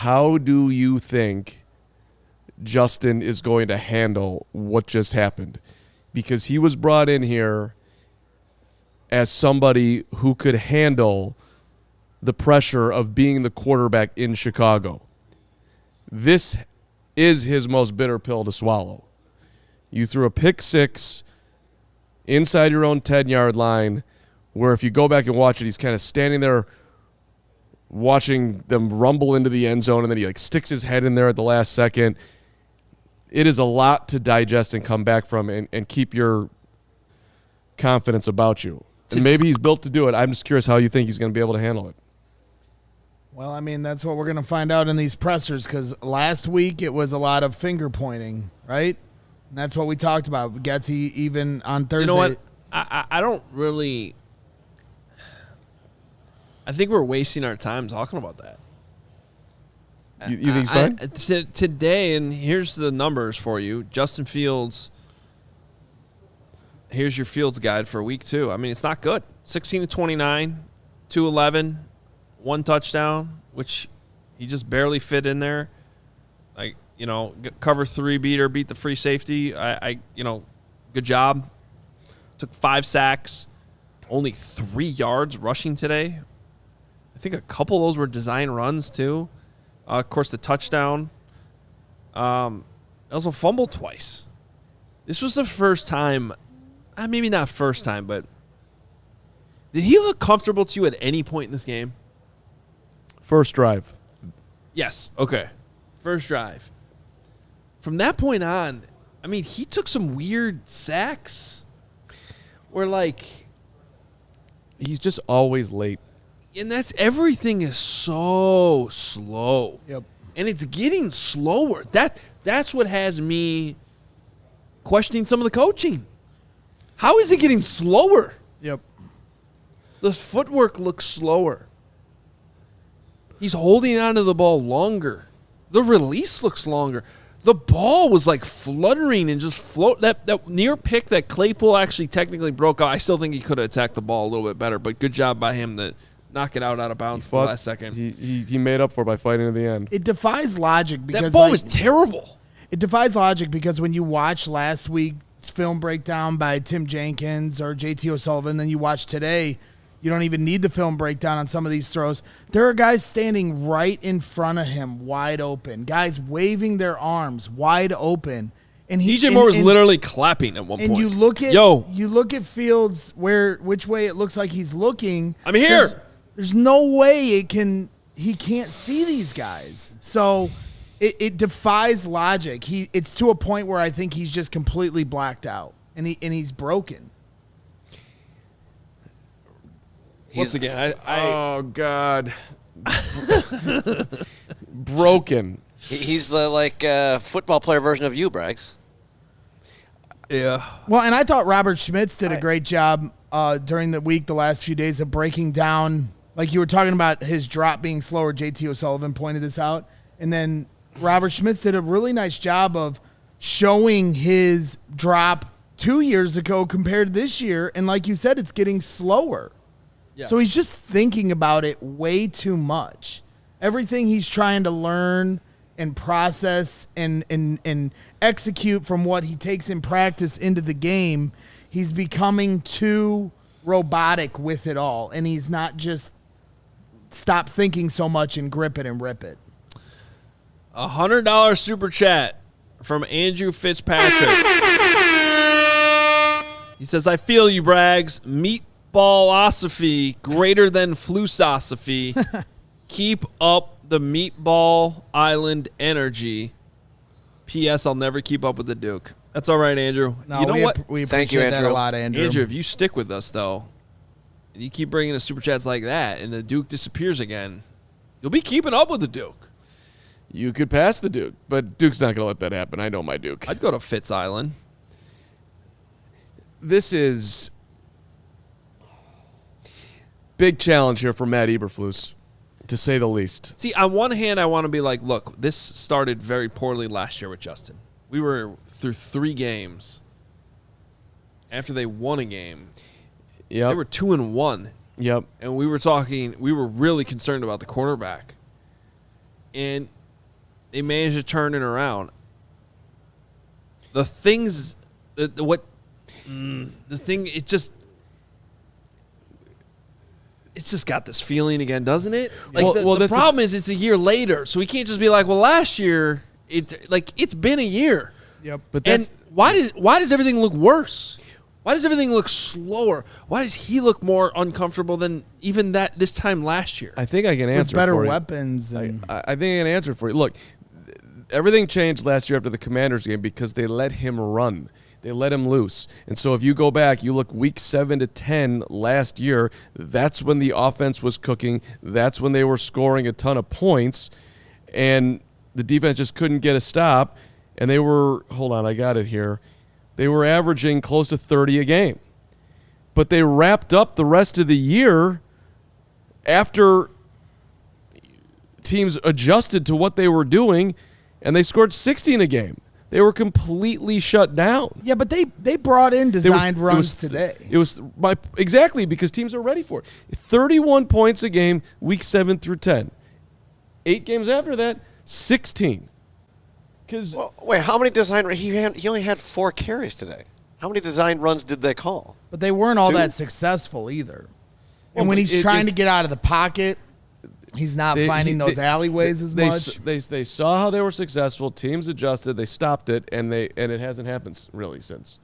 how do you think Justin is going to handle what just happened? Because he was brought in here as somebody who could handle the pressure of being the quarterback in Chicago. This is his most bitter pill to swallow. You threw a pick six inside your own 10-yard line, where if you go back and watch it, he's kind of standing there watching them rumble into the end zone, and then he sticks his head in there at the last second. It is a lot to digest and come back from and keep your confidence about you. And maybe he's built to do it. I'm just curious how you think he's going to be able to handle it. Well, I mean, that's what we're going to find out in these pressers, because last week it was a lot of finger pointing, right? And that's what we talked about. Getsy even on Thursday. You know what? I don't really – I think we're wasting our time talking about that. You think he's fine? Today, and here's the numbers for you. Justin Fields, here's your Fields guide for week 2. I mean, it's not good. 16-29, 211, 1 touchdown, which he just barely fit in there. Cover 3 beat the free safety. Good job. Took 5 sacks, only 3 yards rushing today. I think a couple of those were design runs too. Of course, the touchdown. Also fumbled twice. This was the first time, maybe not first time, but did he look comfortable to you at any point in this game? First drive. Yes. Okay. First drive. From that point on, I mean, he took some weird sacks where, he's just always late. And everything is so slow. Yep. And it's getting slower. That's what has me questioning some of the coaching. How is it getting slower? Yep. The footwork looks slower. He's holding onto the ball longer. The release looks longer. The ball was fluttering and just float. That near pick that Claypool actually technically broke out. I still think he could have attacked the ball a little bit better, but good job by him to knock it out of bounds at the last second. He made up for it by fighting to the end. It defies logic because that ball was terrible. It defies logic because when you watch last week's film breakdown by Tim Jenkins or JT O'Sullivan, then you watch today, you don't even need the film breakdown on some of these throws. There are guys standing right in front of him, wide open. Guys waving their arms, wide open. And DJ Moore was literally clapping at one point. And you look at Fields which way it looks like he's looking. I'm here. There's no way he can't see these guys. So it defies logic. It's to a point where I think he's just completely blacked out and he's broken. Once again, oh God, broken. He's the football player version of you, Braggs. Yeah. Well, and I thought Robert Schmitz did a great job during the week, the last few days, of breaking down. Like you were talking about his drop being slower. JT O'Sullivan pointed this out, and then Robert Schmitz did a really nice job of showing his drop 2 years ago compared to this year. And like you said, it's getting slower. Yeah. So he's just thinking about it way too much. Everything he's trying to learn and process and execute from what he takes in practice into the game, he's becoming too robotic with it all. And he's not just stop thinking so much and grip it and rip it. $100 super chat from Andrew Fitzpatrick. He says, I feel you, Braggs. Meatballosophy greater than flusosophy. Keep up the Meatball Island energy. P.S. I'll never keep up with the Duke. That's all right, Andrew. No, you know what? We appreciate that a lot, Andrew. Andrew, if you stick with us, though, and you keep bringing us super chats like that, and the Duke disappears again, you'll be keeping up with the Duke. You could pass the Duke, but Duke's not going to let that happen. I know my Duke. I'd go to Fitz Island. This is big challenge here for Matt Eberflus, to say the least. See, on one hand, I want to be like, look, this started very poorly last year with Justin. We were through 3 games. After they won a game, they were 2-1. Yep. And we were really concerned about the quarterback. And they managed to turn it around. The things, the thing, it's just got this feeling again, doesn't it? Like the problem is it's a year later, so we can't just be like, well, last year it's been a year. Yep. But why does everything look worse? Why does everything look slower? Why does he look more uncomfortable than even this time last year? I think I can answer With better for you. weapons. And I think I can answer for you. Look, everything changed last year after the Commanders game because they let him run. They let him loose. And so if you go back, you look week 7 to 10 last year, that's when the offense was cooking. That's when they were scoring a ton of points. And the defense just couldn't get a stop. And they were, hold on, I got it here. They were averaging close to 30 a game. But they wrapped up the rest of the year after teams adjusted to what they were doing, and they scored 16 a game. They were completely shut down. yeah, but they brought in designed runs today. It was exactly because teams are ready for it. 31 points a game, week 7 through 10. 8 games after that, 16. Wait, how many design? He only had 4 carries today. How many design runs did they call? But they weren't all 2? that successful either. Well, And when he's trying to it- get out of the pocket, he's not finding those alleyways as much. They saw how they were successful. Teams adjusted. They stopped it, and it hasn't happened really since.